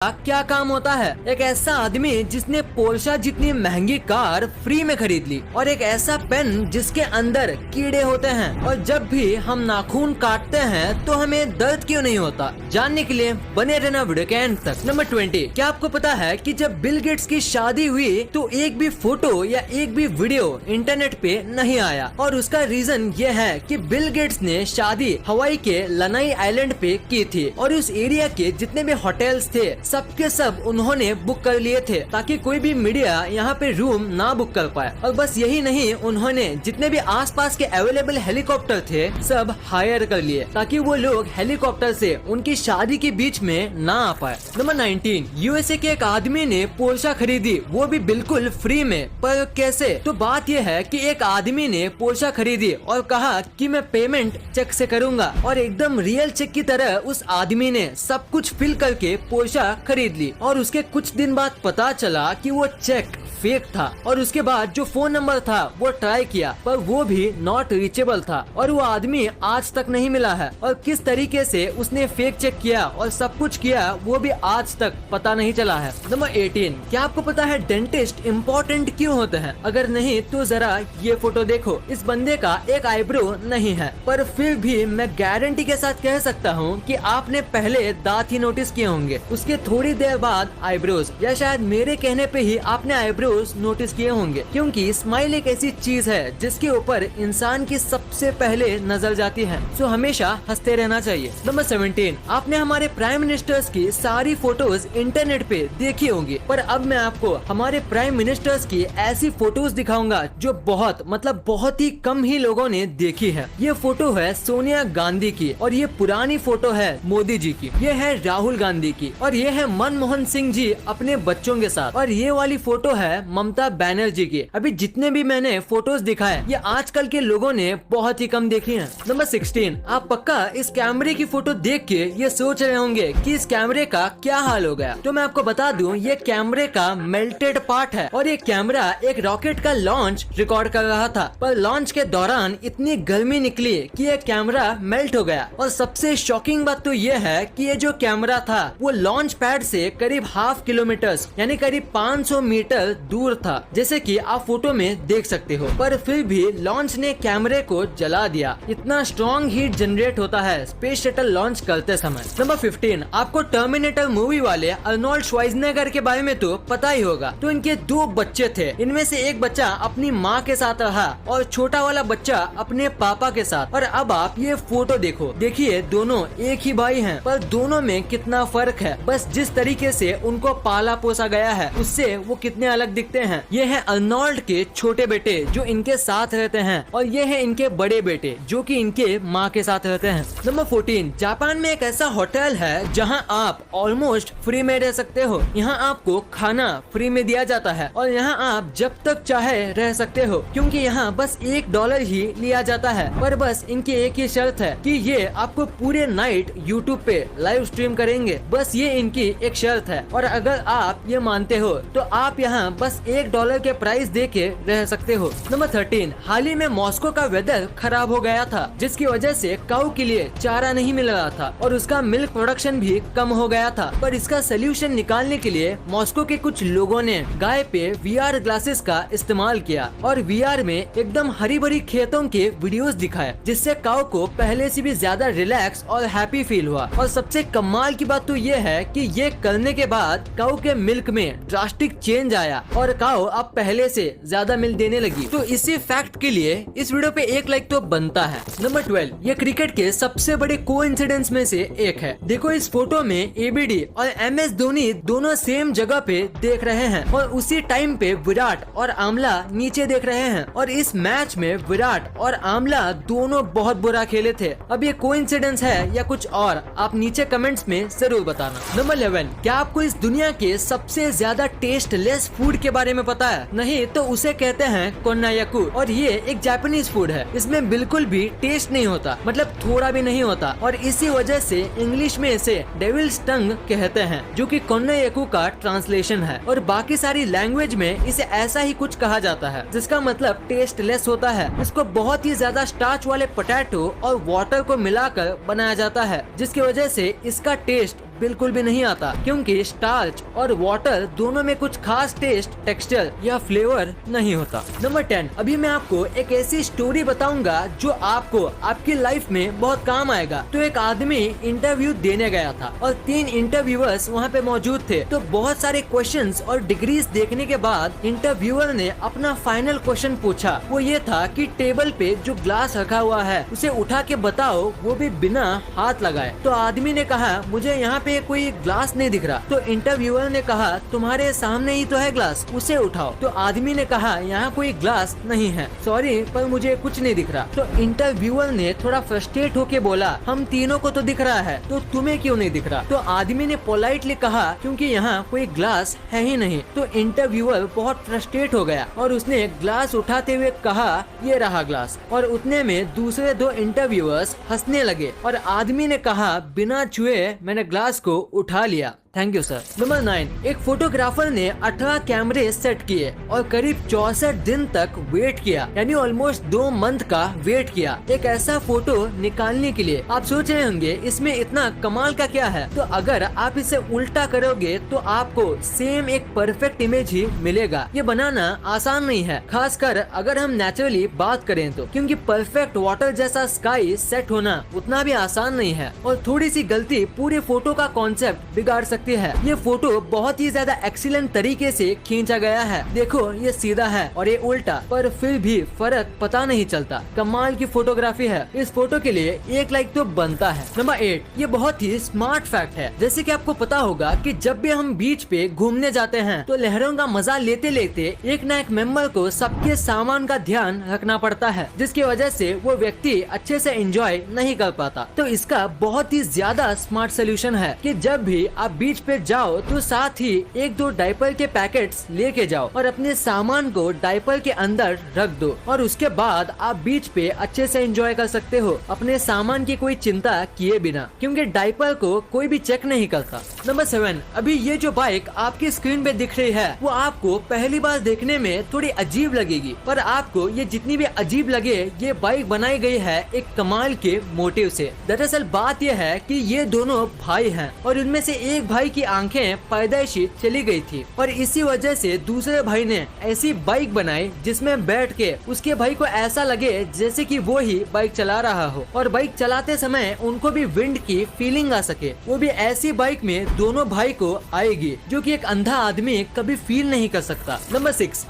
क्या काम होता है। एक ऐसा आदमी जिसने पोर्शा जितनी महंगी कार फ्री में खरीद ली, और एक ऐसा पेन जिसके अंदर कीड़े होते हैं, और जब भी हम नाखून काटते हैं तो हमें दर्द क्यों नहीं होता। जानने के लिए बने रहना वीडियो के एंड तक। नंबर 20, क्या आपको पता है कि जब बिल गेट्स की शादी हुई तो एक भी फोटो या एक भी वीडियो इंटरनेट पे नहीं आया, और उसका रीजन ये है कि बिल गेट्स ने शादी हवाई के लनाई आइलैंड पे की थी, और उस एरिया के जितने भी होटल्स थे सबके सब उन्होंने बुक कर लिए थे ताकि कोई भी मीडिया यहाँ पे रूम ना बुक कर पाए। और बस यही नहीं, उन्होंने जितने भी आसपास के अवेलेबल हेलीकॉप्टर थे सब हायर कर लिए ताकि वो लोग हेलीकॉप्टर से उनकी शादी के बीच में ना आ पाए। नंबर 19, यूएसए के एक आदमी ने पोर्शा खरीदी, वो भी बिल्कुल फ्री में। पर कैसे? तो बात यह है कि एक आदमी ने पोर्शा खरीदी और कहा कि मैं पेमेंट चेक से करूंगा, और एकदम रियल चेक की तरह उस आदमी ने सब कुछ फिल करके पोर्शा खरीद ली। और उसके कुछ दिन बाद पता चला कि वो चेक फेक था, और उसके बाद जो फोन नंबर था वो ट्राई किया पर वो भी नॉट रीचेबल था, और वो आदमी आज तक नहीं मिला है। और किस तरीके से उसने फेक चेक किया और सब कुछ किया वो भी आज तक पता नहीं चला है। नंबर 18, क्या आपको पता है डेंटिस्ट इम्पोर्टेंट क्यों होते हैं? अगर नहीं तो जरा ये फोटो देखो। इस बंदे का एक आईब्रो नहीं है, पर फिर भी मैं गारंटी के साथ कह सकता हूँ कि आपने पहले दांत ही नोटिस किए होंगे, उसके थोड़ी देर बाद आईब्रोज, या शायद मेरे कहने पे ही आपने आईब्रोज नोटिस किए होंगे, क्योंकि स्माइल एक ऐसी चीज है जिसके ऊपर इंसान की सबसे पहले नजर जाती है। सो हमेशा हंसते रहना चाहिए। नंबर 17, आपने हमारे प्राइम मिनिस्टर्स की सारी फोटोज इंटरनेट पे देखी होंगी, पर अब मैं आपको हमारे प्राइम मिनिस्टर्स की ऐसी फोटोज दिखाऊंगा जो बहुत ही कम ही लोगों ने देखी है। ये फोटो है सोनिया गांधी की, और ये पुरानी फोटो है मोदी जी की, ये है राहुल गांधी की, और ये है मनमोहन सिंह जी अपने बच्चों के साथ, और ये वाली फोटो है ममता बनर्जी की। अभी जितने भी मैंने फोटोज दिखाए ये आजकल के लोगों ने बहुत ही कम देखी हैं। नंबर 16, आप पक्का इस कैमरे की फोटो देख के ये सोच रहे होंगे कि इस कैमरे का क्या हाल हो गया। तो मैं आपको बता दूं, ये कैमरे का मेल्टेड पार्ट है, और ये कैमरा एक रॉकेट का लॉन्च रिकॉर्ड कर रहा था, पर लॉन्च के दौरान इतनी गर्मी निकली कि ये कैमरा मेल्ट हो गया। और सबसे शॉकिंग बात तो ये है कि ये जो कैमरा था वो लॉन्च पैड से करीब हाफ किलोमीटर यानी करीब 500 मीटर दूर था, जैसे कि आप फोटो में देख सकते हो। पर फिर भी लॉन्च ने कैमरे को जला दिया। इतना स्ट्रॉन्ग हीट जनरेट होता है स्पेस शटल लॉन्च करते समय। नंबर 15, आपको टर्मिनेटर मूवी वाले अर्नोल्ड श्वार्ज़नेगर के बारे में तो पता ही होगा। तो इनके 2 बच्चे थे, इनमें से एक बच्चा अपनी माँ के साथ रहा और छोटा वाला बच्चा अपने पापा के साथ। और अब आप ये फोटो देखो, देखिए दोनों एक ही भाई हैं, पर दोनों में कितना फर्क है। बस जिस तरीके से उनको पाला पोसा गया है उससे वो कितने अलग दिखते हैं। ये है अर्नोल्ड के छोटे बेटे जो इनके साथ रहते हैं, और ये है इनके बड़े बेटे जो कि इनके माँ के साथ रहते हैं। नंबर 14, जापान में एक ऐसा होटल है जहाँ आप ऑलमोस्ट फ्री में रह सकते हो। यहाँ आपको खाना फ्री में दिया जाता है, और यहाँ आप जब तक चाहे रह सकते हो, क्योंकि यहाँ बस $1 ही लिया जाता है। पर बस इनकी एक ही शर्त है कि ये आपको पूरे नाइट यूट्यूब पे लाइव स्ट्रीम करेंगे। बस ये इनकी एक शर्त है, और अगर आप ये मानते हो तो आप यहाँ बस $1 के प्राइस दे के रह सकते हो। नंबर 13, हाल ही में मॉस्को का वेदर खराब हो गया था, जिसकी वजह से काऊ के लिए चारा नहीं मिल रहा था, और उसका मिल्क प्रोडक्शन भी कम हो गया था। पर इसका सोल्यूशन निकालने के लिए मॉस्को के कुछ लोगों ने गाय पे VR ग्लासेस का इस्तेमाल किया, और VR में एकदम हरी भरी खेतों के वीडियोस दिखाए, जिससे काऊ को पहले से भी ज्यादा रिलैक्स और हैप्पी फील हुआ। और सबसे कमाल की बात तो ये है कि ये करने के बाद काऊ के मिल्क में ड्रास्टिक चेंज आया, और काऊ अब पहले से ज्यादा मिल्क देने लगी। तो इसी फैक्ट के लिए इस वीडियो पे 1 लाइक तो बनता है। नंबर 12, ये क्रिकेट के सबसे बड़े कोइंसिडेंस में से एक है। देखो इस फोटो में ABD और MS धोनी दोनों सेम जगह पे देख रहे हैं, और उसी टाइम पे विराट और आमला नीचे देख रहे हैं, और इस मैच में विराट और आमला दोनों बहुत बुरा खेले थे। अब ये कोइंसिडेंस है या कुछ और, आप नीचे कमेंट्स में जरूर बताना। नंबर 11, क्या आपको इस दुनिया के सबसे ज्यादा टेस्टलेस फूड के बारे में पता है? नहीं तो उसे कहते हैं कोन्नायाकू, और ये एक जापानीज फूड है। इसमें बिल्कुल भी टेस्ट नहीं होता, मतलब थोड़ा भी नहीं होता, और इसी वजह से इंग्लिश में इसे डेविल्स टंग कहते हैं, जो कि कोन्नायाकू का ट्रांसलेशन है। और बाकी सारी लैंग्वेज में इसे ऐसा ही कुछ कहा जाता है, जिसका मतलब टेस्टलेस होता है। इसको बहुत ही ज्यादा स्टार्च वाले पोटैटो और वाटर को मिलाकर बनाया जाता है, जिसकी वजह से इसका टेस्ट बिल्कुल भी नहीं आता, क्योंकि स्टार्च और वाटर दोनों में कुछ खास टेस्ट, टेक्सचर या फ्लेवर नहीं होता। नंबर 10, अभी मैं आपको एक ऐसी स्टोरी बताऊंगा जो आपको आपकी लाइफ में बहुत काम आएगा। तो एक आदमी इंटरव्यू देने गया था और 3 इंटरव्यूअर्स वहाँ पे मौजूद थे। तो बहुत सारे क्वेश्चंस और डिग्रीज देखने के बाद इंटरव्यूअर ने अपना फाइनल क्वेश्चन पूछा। वो ये था कि टेबल पे जो ग्लास रखा हुआ है उसे उठा के बताओ, वो भी बिना हाथ लगाए। तो आदमी ने कहा मुझे यहाँ पे कोई ग्लास नहीं दिख रहा। तो इंटरव्यूअर ने कहा तुम्हारे सामने ही तो है ग्लास, उसे उठाओ। तो आदमी ने कहा यहाँ कोई ग्लास नहीं है, सॉरी पर मुझे कुछ नहीं दिख रहा। तो इंटरव्यूअर ने थोड़ा फ्रस्ट्रेट होके बोला हम तीनों को तो दिख रहा है, तो तुम्हें क्यों नहीं दिख रहा? तो आदमी ने पोलाइटली कहा क्योंकि यहाँ कोई ग्लास है ही नहीं। तो इंटरव्यूअर बहुत फ्रस्ट्रेट हो गया और उसने ग्लास उठाते हुए कहा ये रहा ग्लास। और उतने में दूसरे 2 इंटरव्यूअर्स हंसने लगे और आदमी ने कहा बिना छुए मैंने ग्लास को उठा लिया। Thank you sir. नंबर 9, एक फोटोग्राफर ने 18 कैमरे सेट किए और करीब 64 दिन तक वेट किया, यानी ऑलमोस्ट 2 मंथ का वेट किया एक ऐसा फोटो निकालने के लिए। आप सोच रहे होंगे इसमें इतना कमाल का क्या है? तो अगर आप इसे उल्टा करोगे तो आपको सेम एक परफेक्ट इमेज ही मिलेगा। ये बनाना आसान नहीं है, खासकर अगर हम नेचुरली बात करें तो, क्योंकि परफेक्ट वाटर जैसा स्काई सेट होना उतना भी आसान नहीं है और थोड़ी सी गलती पूरे फोटो का कॉन्सेप्ट बिगाड़ सकती है। ये फोटो बहुत ही ज्यादा एक्सीलेंट तरीके से खींचा गया है। देखो ये सीधा है और ये उल्टा, पर फिर भी फर्क पता नहीं चलता। कमाल की फोटोग्राफी है। इस फोटो के लिए 1 लाइक तो बनता है। नंबर 8, ये बहुत ही स्मार्ट फैक्ट है। जैसे कि आपको पता होगा कि जब भी हम बीच पे घूमने जाते हैं तो लहरों का मजा लेते लेते एक न एक मेंबर को सबके सामान का ध्यान रखना पड़ता है, जिसकी वजह से वो व्यक्ति अच्छे से एंजॉय नहीं कर पाता। तो इसका बहुत ही ज्यादा स्मार्ट सोल्यूशन है कि जब भी आप बीच पे जाओ तो साथ ही 1-2 डायपर के पैकेट्स लेके जाओ और अपने सामान को डायपर के अंदर रख दो और उसके बाद आप बीच पे अच्छे से एंजॉय कर सकते हो अपने सामान की कोई चिंता किए बिना, क्योंकि डायपर को कोई भी चेक नहीं करता। नंबर 7, अभी ये जो बाइक आपकी स्क्रीन पे दिख रही है वो आपको पहली बार देखने में थोड़ी अजीब लगेगी, पर आपको ये जितनी भी अजीब लगे ये बाइक बनाई गई है एक कमाल के मोटिव से। दरअसल बात यह है कि ये दोनों भाई हैं और उनमें से एक भाई की आंखें पैदाइशी चली गई थी और इसी वजह से दूसरे भाई ने ऐसी बाइक बनाई जिसमें बैठ के उसके भाई को ऐसा लगे जैसे कि वो ही बाइक चला रहा हो और बाइक चलाते समय उनको भी विंड की फीलिंग आ सके। वो भी ऐसी बाइक में दोनों भाई को आएगी जो कि एक अंधा आदमी कभी फील नहीं कर सकता। Number 6,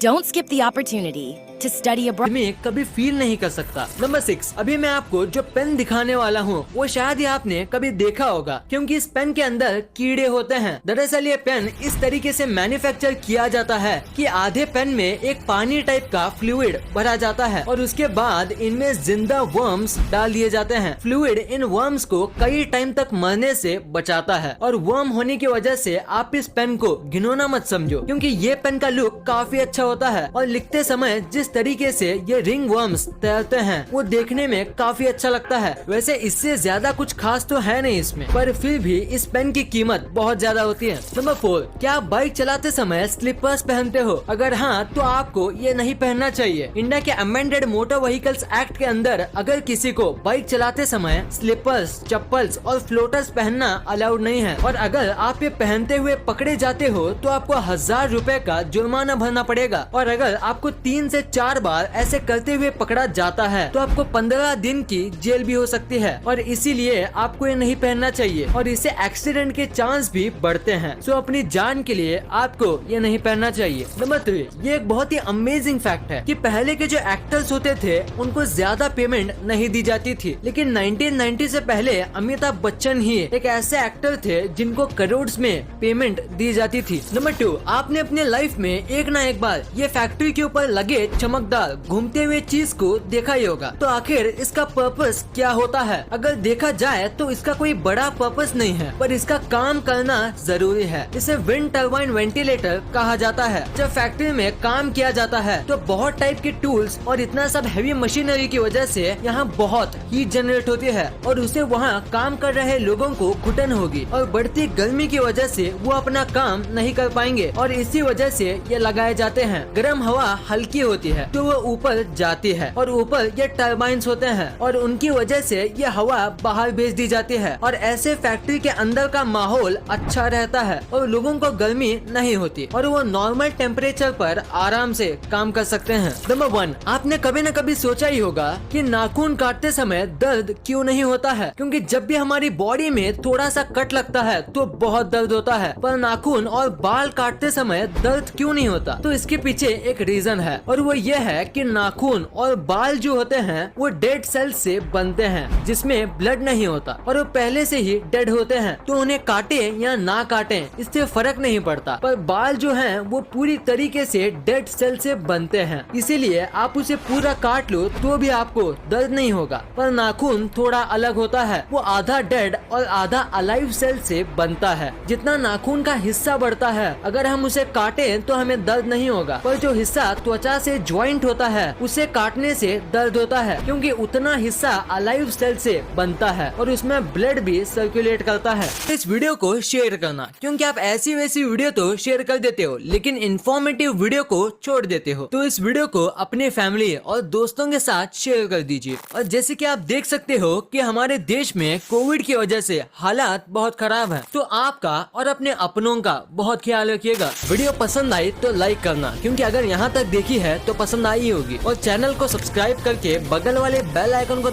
Don't skip the opportunity to study abroad. में कभी फील नहीं कर सकता। नंबर 6, अभी मैं आपको जो पेन दिखाने वाला हूँ वो शायद ही आपने कभी देखा होगा, क्योंकि इस पेन के अंदर कीड़े होते हैं। दरअसल ये पेन इस तरीके से मैन्युफैक्चर किया जाता है कि आधे पेन में एक पानी टाइप का फ्लूइड भरा जाता है और उसके बाद इनमें जिंदा वर्म्स डाल दिए जाते हैं। फ्लूइड इन वर्म्स को कई टाइम तक मरने से बचाता है और वर्म होने की वजह से आप इस पेन को घिनौना मत समझो, क्योंकि ये पेन का लुक काफी अच्छा होता है और लिखते समय जिस तरीके से ये रिंग वर्म्स तैरते हैं वो देखने में काफी अच्छा लगता है। वैसे इससे ज्यादा कुछ खास तो है नहीं इसमें, पर फिर भी इस पेन की कीमत बहुत ज्यादा होती है। नंबर 4, क्या आप बाइक चलाते समय स्लीपर्स पहनते हो? अगर हाँ तो आपको ये नहीं पहनना चाहिए। इंडिया के अमेंडेड मोटर व्हीकल्स एक्ट के अंदर अगर किसी को बाइक चलाते समय स्लीपर्स, चप्पल्स और फ्लोटर्स पहनना अलाउड नहीं है और अगर आप ये पहनते हुए पकड़े जाते हो तो आपको 1000 रुपए का जुर्माना भरना पड़ेगा और अगर आपको 3 से 4 बार ऐसे करते हुए पकड़ा जाता है तो आपको 15 दिन की जेल भी हो सकती है और इसीलिए आपको ये नहीं पहनना चाहिए और इससे एक्सीडेंट के चांस भी बढ़ते हैं। सो अपनी जान के लिए आपको ये नहीं पहनना चाहिए। नंबर 3, ये एक बहुत ही अमेजिंग फैक्ट है कि पहले के जो एक्टर्स होते थे उनको ज्यादा पेमेंट नहीं दी जाती थी, लेकिन 1990 से पहले अमिताभ बच्चन ही एक ऐसे एक्टर थे जिनको करोड़ में पेमेंट दी जाती थी। नंबर 2, आपने अपने लाइफ में एक ना एक बार ये फैक्ट्री के ऊपर लगे चमकदार घूमते हुए चीज को देखा ही होगा। तो आखिर इसका पर्पस क्या होता है? अगर देखा जाए तो इसका कोई बड़ा पर्पस नहीं है, पर इसका काम करना जरूरी है। इसे विंड टर्बाइन वेंटिलेटर कहा जाता है। जब फैक्ट्री में काम किया जाता है तो बहुत टाइप के टूल्स और इतना सब हैवी मशीनरी की वजह से यहाँ बहुत हीट जनरेट होती है और उसे वहाँ काम कर रहे लोगों को घुटन होगी और बढ़ती गर्मी की वजह से वो अपना काम नहीं कर पाएंगे और इसी वजह से ये लगाए जाते हैं। गर्म हवा हल्की होती है है तो वो ऊपर जाती है और ऊपर ये टर्बाइंस होते हैं और उनकी वजह से ये हवा बाहर भेज दी जाती है और ऐसे फैक्ट्री के अंदर का माहौल अच्छा रहता है और लोगों को गर्मी नहीं होती और वो नॉर्मल टेम्परेचर पर आराम से काम कर सकते हैं। नंबर 1, आपने कभी न कभी सोचा ही होगा कि नाखून काटते समय दर्द क्यों नहीं होता है, क्योंकि जब भी हमारी बॉडी में थोड़ा सा कट लगता है तो बहुत दर्द होता है, पर नाखून और बाल काटते समय दर्द क्यों नहीं होता? तो इसके पीछे एक रीजन है और वो ये है कि नाखून और बाल जो होते हैं वो डेड सेल्स से बनते हैं जिसमें ब्लड नहीं होता और वो पहले से ही डेड होते हैं, तो उन्हें काटे या ना काटे इससे फर्क नहीं पड़ता। पर बाल जो हैं वो पूरी तरीके से डेड सेल से बनते हैं, इसीलिए आप उसे पूरा काट लो तो भी आपको दर्द नहीं होगा। पर नाखून थोड़ा अलग होता है, वो आधा डेड और आधा अलाइव सेल से बनता है। जितना नाखून का हिस्सा बढ़ता है अगर हम उसे काटे तो हमें दर्द नहीं होगा, पर जो हिस्सा त्वचा से ज्वाइंट होता है उसे काटने से दर्द होता है, क्योंकि उतना हिस्सा अलाइव सेल से बनता है और उसमें ब्लड भी सर्कुलेट करता है। इस वीडियो को शेयर करना, क्योंकि आप ऐसी वैसी वीडियो तो शेयर कर देते हो लेकिन इंफॉर्मेटिव वीडियो को छोड़ देते हो। तो इस वीडियो को अपने फैमिली और दोस्तों के साथ शेयर कर दीजिए। और जैसे कि आप देख सकते हो कि हमारे देश में कोविड की वजह से हालात बहुत खराब है, तो आपका और अपने अपनों का बहुत ख्याल रखिएगा। वीडियो पसंद आई तो लाइक करना, क्योंकि अगर यहाँ तक देखी है तो पसंद आई होगी, और चैनल को सब्सक्राइब करके बगल वाले बेल आइकन को